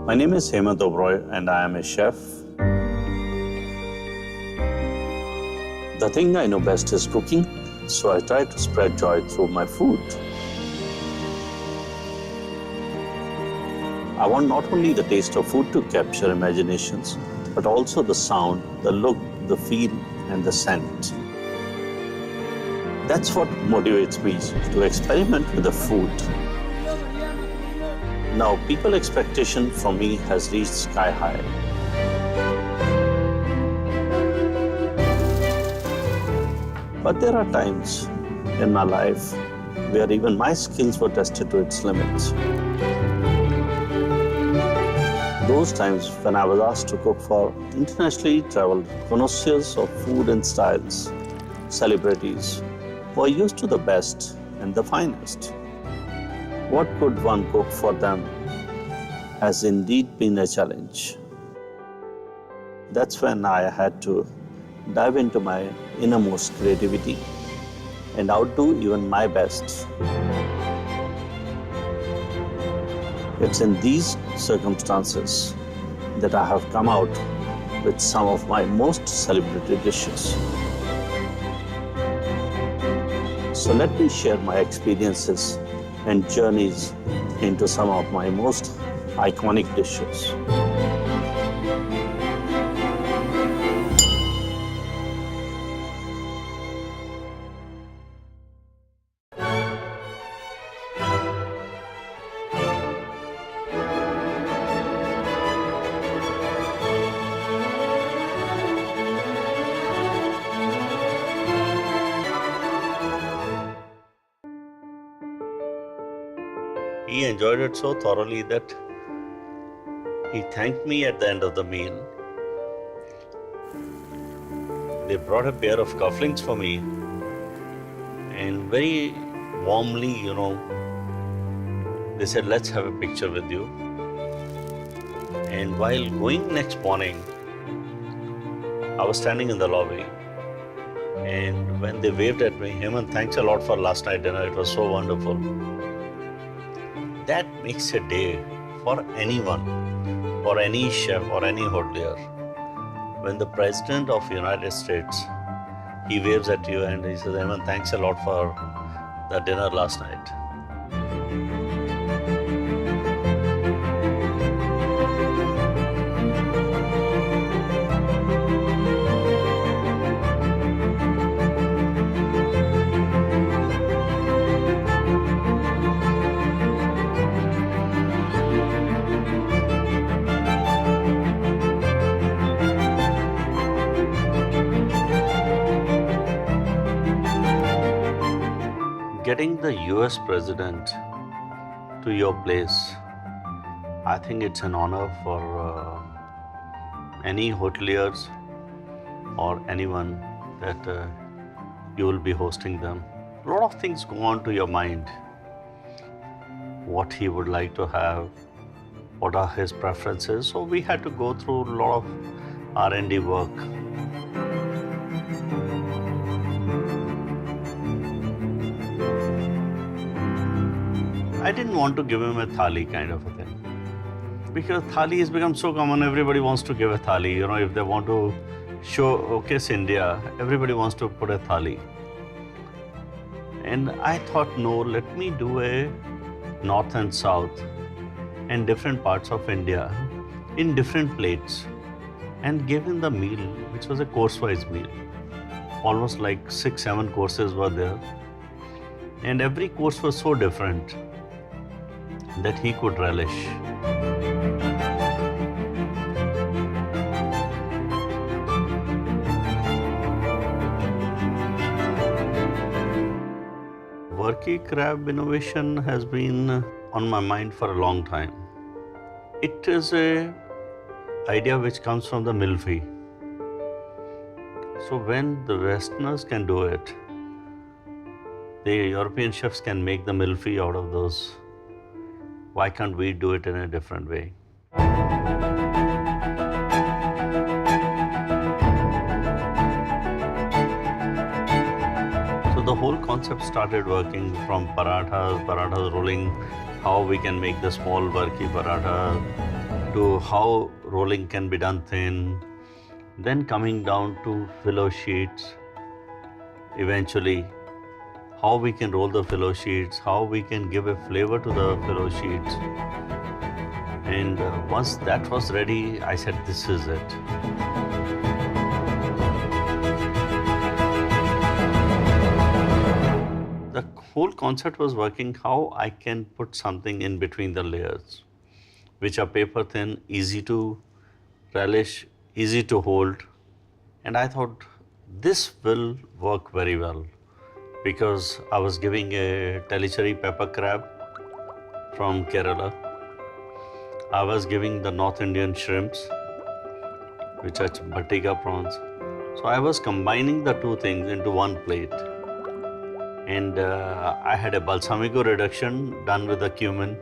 My name is Hemant Oberoi and I am a chef. The thing I know best is cooking, so I try to spread joy through my food. I want not only the taste of food to capture imaginations, but also the sound, the look, the feel, and the scent. That's what motivates me to experiment with the food. Now, people's expectation from me has reached sky high. But there are times in my life where even my skills were tested to its limits. Those times when I was asked to cook for internationally traveled connoisseurs of food and styles, celebrities who are used to the best and the finest. What could one cook for them has indeed been a challenge. That's when I had to dive into my innermost creativity and outdo even my best. It's in these circumstances that I have come out with some of my most celebrated dishes. So let me share my experiences and journeys into some of my most iconic dishes. He enjoyed it so thoroughly that he thanked me at the end of the meal. They brought a pair of cufflinks for me and very warmly, they said, let's have a picture with you. And while going next morning, I was standing in the lobby and when they waved at me, Hemant, thanks a lot for last night dinner, it was so wonderful. That makes a day for anyone, for any chef or any hotelier. When the President of the United States, he waves at you and he says, Hemant, thanks a lot for the dinner last night. Getting the US President to your place, I think it's an honor for any hoteliers or anyone that you will be hosting them. A lot of things go on to your mind. What he would like to have, what are his preferences. So we had to go through a lot of R&D work. I didn't want to give him a thali kind of a thing. Because thali has become so common, everybody wants to give a thali. If they want to showcase India, everybody wants to put a thali. And I thought, no, let me do a north and south and different parts of India in different plates and give him the meal, which was a course-wise meal. Almost like 6-7 courses were there. And every course was so different that he could relish. Worky crab innovation has been on my mind for a long time. It is an idea which comes from the milfy. So when the Westerners can do it, the European chefs can make the milfy out of those. Why can't we do it in a different way? So the whole concept started working from parathas rolling, how we can make the small worky paratha, to how rolling can be done thin, then coming down to filler sheets, eventually how we can roll the filler sheets, how we can give a flavor to the filler sheets. And once that was ready, I said, this is it. The whole concept was working, how I can put something in between the layers, which are paper thin, easy to relish, easy to hold. And I thought this will work very well because I was giving a telecherry pepper crab from Kerala. I was giving the North Indian shrimps, which are bhatika prawns. So I was combining the two things into one plate. And I had a balsamico reduction done with the cumin,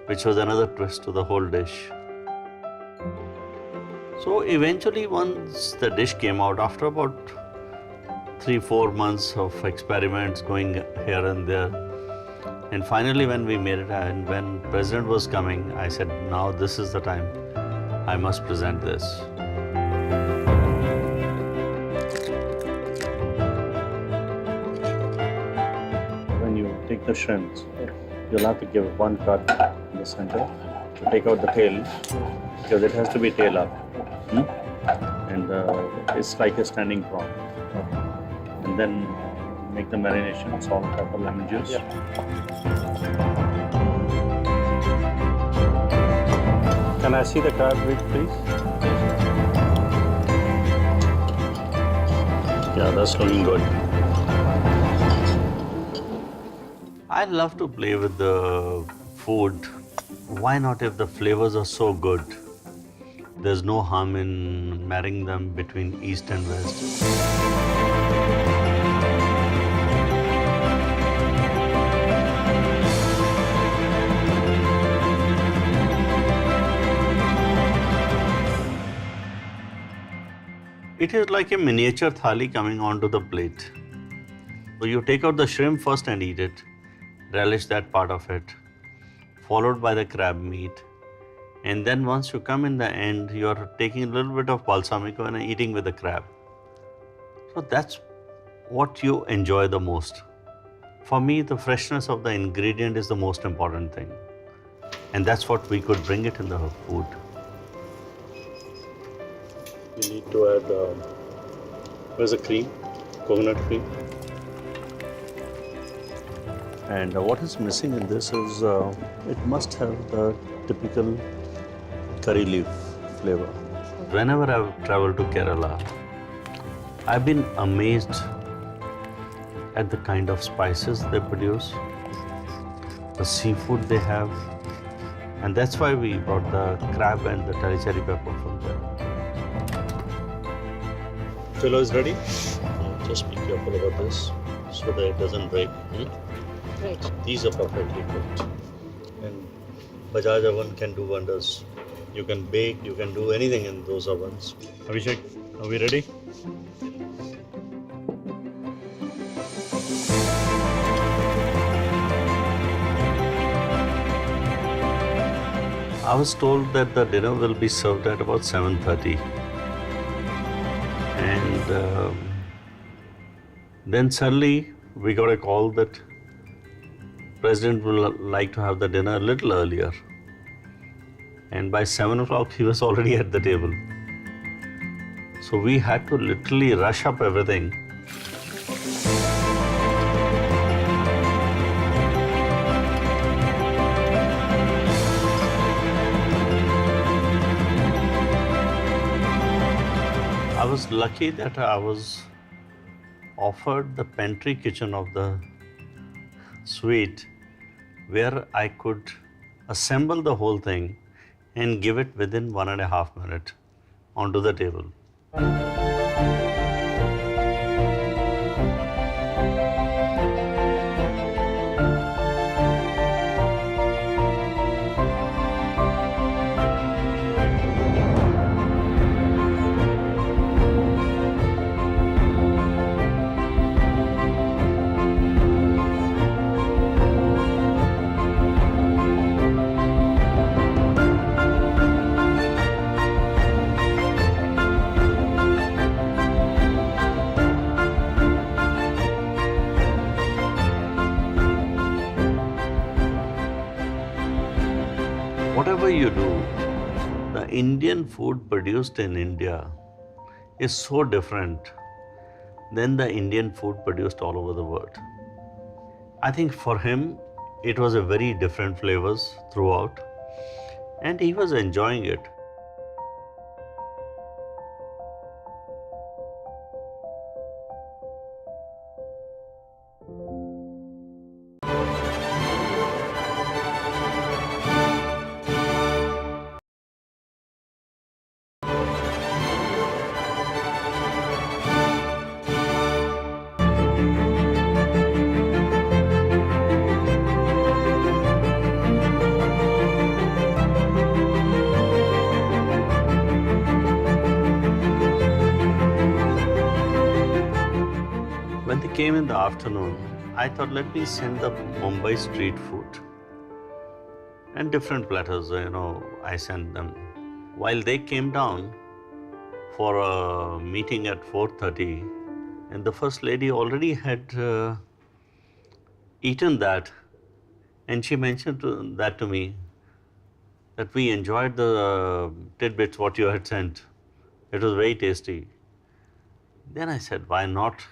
which was another twist to the whole dish. So eventually, once the dish came out, after about 3-4 months of experiments going here and there, and finally when we made it and when President was coming, I said, now this is the time I must present this. When you take the shrimps, you'll have to give one cut in the center to take out the tail, because it has to be tail up. And it's like a standing prawn. And then make the marination, salt, pepper, lemon juice. Yeah. Can I see the crab meat, please? Yeah, that's looking good. I love to play with the food. Why not if the flavors are so good? There's no harm in marrying them between East and West. It is like a miniature thali coming onto the plate. So you take out the shrimp first and eat it, relish that part of it, followed by the crab meat. And then once you come in the end, you're taking a little bit of balsamico and eating with the crab. So that's what you enjoy the most. For me, the freshness of the ingredient is the most important thing. And that's what we could bring it in the food. You need to add, where's the cream? Coconut cream. And what is missing in this is, it must have the typical curry leaf flavor. Whenever I've traveled to Kerala, I've been amazed at the kind of spices they produce, the seafood they have, and that's why we brought the crab and the telecherry pepper from there. Filo is ready. Just be careful about this so that it doesn't break. Right. These are perfectly cooked. And Bajaj oven can do wonders. You can bake, you can do anything in those ovens. Abhishek, are we ready? I was told that the dinner will be served at about 7:30. And then suddenly we got a call that President would like to have the dinner a little earlier. And by 7 o'clock, he was already at the table. So we had to literally rush up everything. I was lucky that I was offered the pantry kitchen of the suite, where I could assemble the whole thing and give it within 1.5 minutes onto the table. whatever you do, the Indian food produced in India is so different than the Indian food produced all over the world. I think for him, it was a very different flavors throughout, and he was enjoying it. When they came in the afternoon, I thought, let me send the Mumbai street food and different platters, I sent them. While they came down for a meeting at 4:30, and the first lady already had eaten that, and she mentioned that to me, that we enjoyed the tidbits what you had sent. It was very tasty. Then I said, why not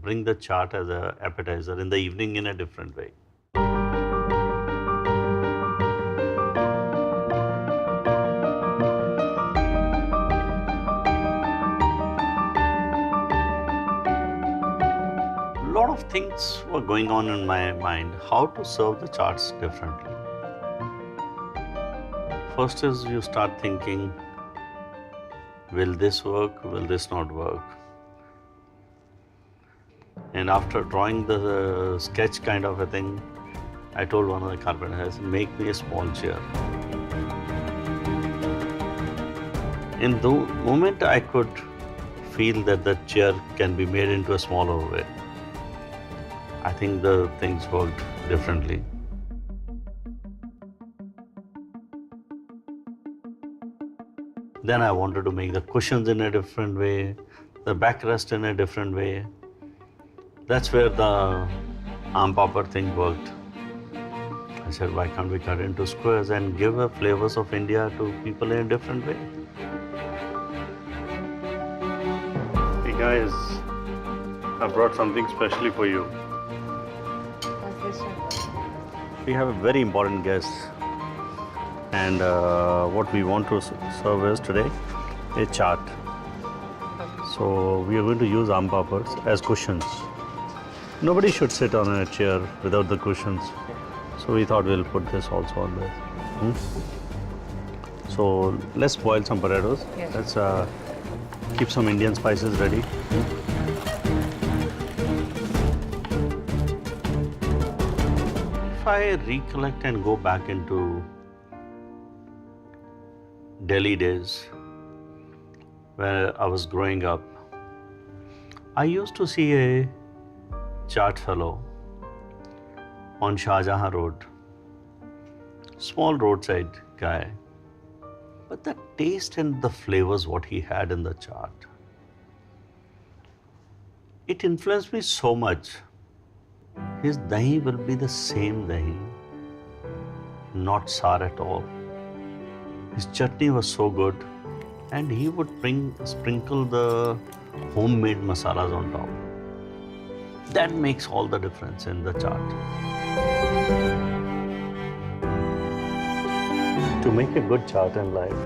bring the chaat as an appetizer in the evening in a different way? A lot of things were going on in my mind, how to serve the charts differently. First is you start thinking, will this work, will this not work? And after drawing the sketch kind of a thing, I told one of the carpenters, make me a small chair. In the moment I could feel that the chair can be made into a smaller way, I think the things worked differently. Then I wanted to make the cushions in a different way, the backrest in a different way. That's where the arm popper thing worked. I said, why can't we cut into squares and give the flavors of India to people in a different way? Hey guys, I brought something specially for you. What's this one? We have a very important guest, and what we want to serve is today a chaat. So we are going to use arm poppers as cushions. Nobody should sit on a chair without the cushions. So we thought we'll put this also on there. So let's boil some potatoes. Yes. Let's keep some Indian spices ready. If I recollect and go back into Delhi days where I was growing up, I used to see a chaat fellow on Shah Jahan Road, small roadside guy, but the taste and the flavors what he had in the chaat, it influenced me so much. His dahi will be the same dahi, not sour at all. His chutney was so good, and he would sprinkle the homemade masalas on top. That makes all the difference in the chaat. To make a good chaat in life,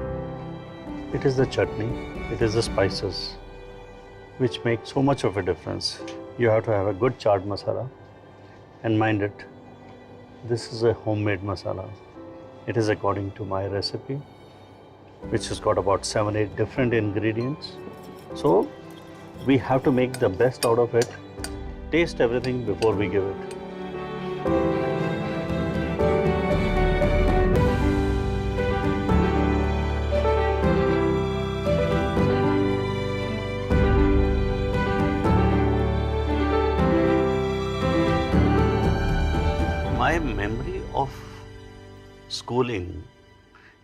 it is the chutney, it is the spices, which make so much of a difference. You have to have a good chaat masala, and mind it, this is a homemade masala. It is according to my recipe, which has got about 7-8 different ingredients. So we have to make the best out of it. Taste everything before we give it. My memory of schooling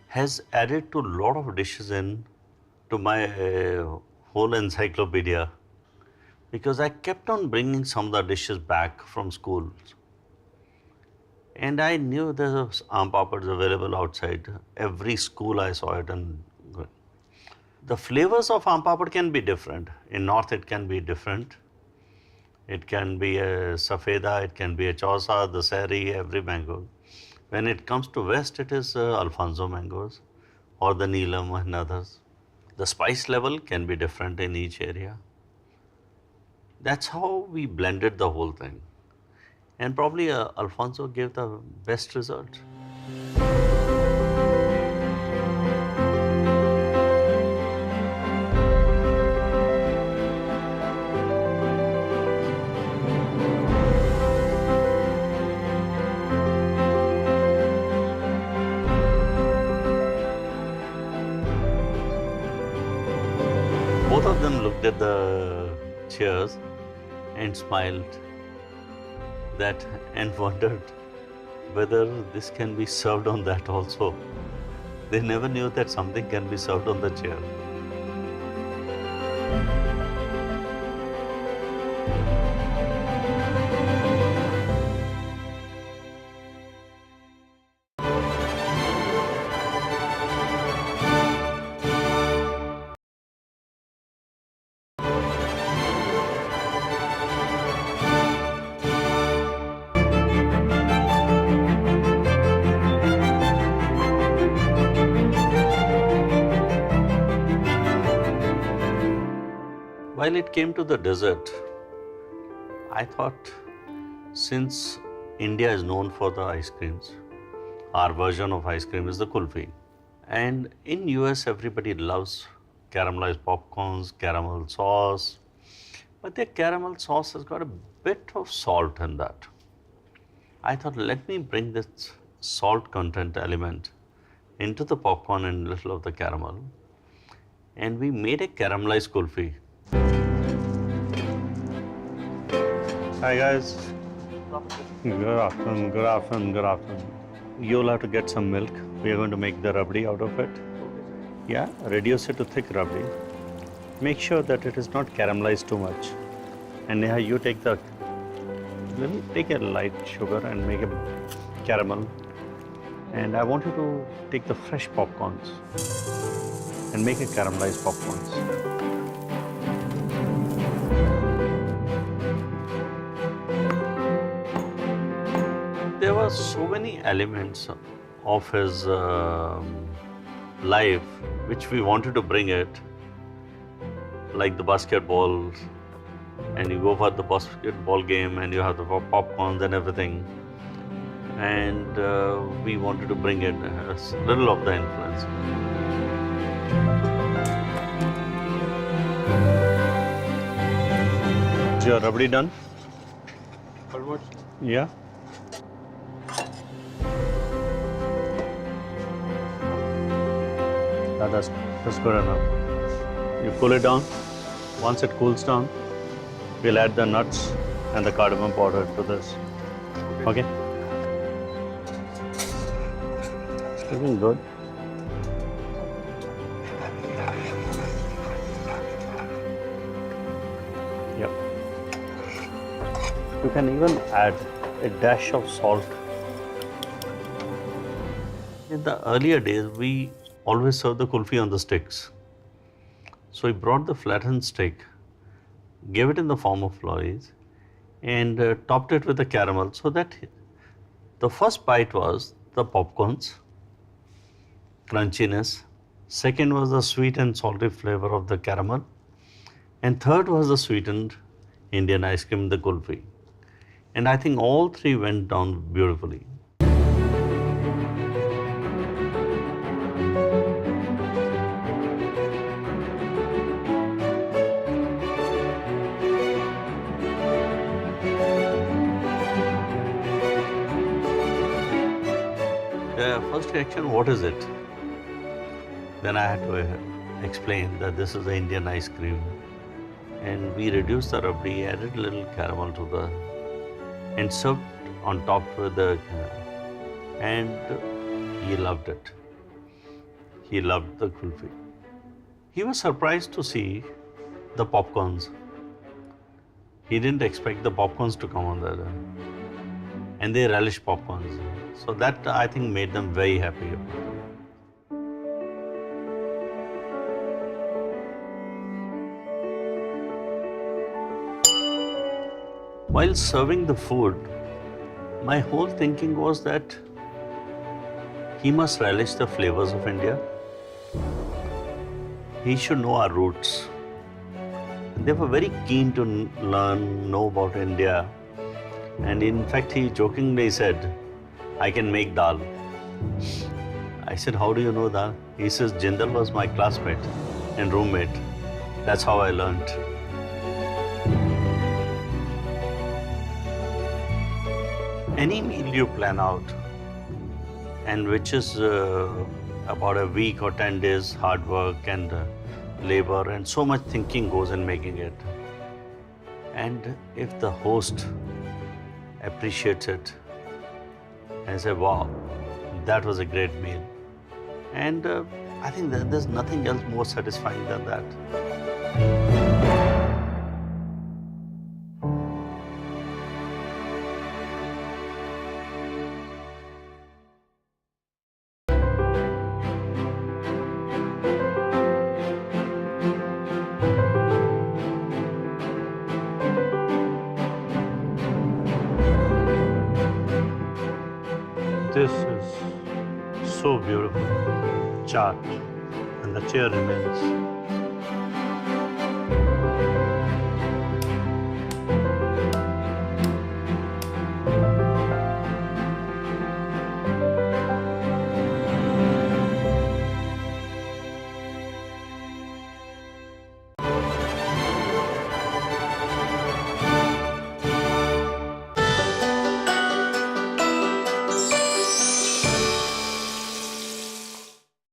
has added to a lot of dishes to my whole encyclopedia, because I kept on bringing some of the dishes back from school. And I knew there was aam papads available outside. Every school I saw it. And the flavors of aam papad can be different. In North it can be different. It can be a safeda, it can be a chausa, the sari, every mango. When it comes to West, it is Alfonso mangoes or the Neelam and others. The spice level can be different in each area. That's how we blended the whole thing. And probably Alfonso gave the best result. Both of them looked at the chairs and smiled that and wondered whether this can be served on that also. They never knew that something can be served on the chair. While it came to the dessert, I thought since India is known for the ice creams, our version of ice cream is the kulfi. And in US everybody loves caramelized popcorns, caramel sauce, but their caramel sauce has got a bit of salt in that. I thought let me bring this salt content element into the popcorn and little of the caramel, and we made a caramelized kulfi. Hi guys. Good afternoon, good afternoon, good afternoon. You'll have to get some milk. We are going to make the rabdi out of it. Yeah, reduce it to thick rabdi. Make sure that it is not caramelized too much. And Neha, you take a light sugar and make a caramel. And I want you to take the fresh popcorns and make a caramelized popcorns. There were so many elements of his life which we wanted to bring it, like the basketball, and you go for the basketball game and you have the popcorns and everything. And we wanted to bring it a little of the influence. Is your rabdi done? Almost. Yeah. That's good enough. You cool it down. Once it cools down, we'll add the nuts and the cardamom powder to this. Okay? It's looking good. Yep. You can even add a dash of salt. In the earlier days, we always serve the kulfi on the sticks. So we brought the flattened stick, gave it in the form of lollies, and topped it with the caramel so that the first bite was the popcorns, crunchiness. Second was the sweet and salty flavor of the caramel. And third was the sweetened Indian ice cream, the kulfi. And I think all three went down beautifully. First reaction, what is it? Then I had to explain that this is the Indian ice cream. And we reduced the rabdi, added a little caramel to the, and served on top with the, and he loved it. He loved the kulfi. He was surprised to see the popcorns. He didn't expect the popcorns to come on that. and they relish popcorns. So that I think made them very happy. While serving the food, my whole thinking was that he must relish the flavors of India. He should know our roots. They were very keen to learn, know about India. And in fact, he jokingly said, I can make dal. I said, how do you know that? He says, Jindal was my classmate and roommate. That's how I learned. Any meal you plan out, and which is about a week or 10 days hard work and labor and so much thinking goes in making it. And if the host appreciates it and say, wow, that was a great meal. And I think that there's nothing else more satisfying than that. This is so beautiful. Chaat, and the chair remains.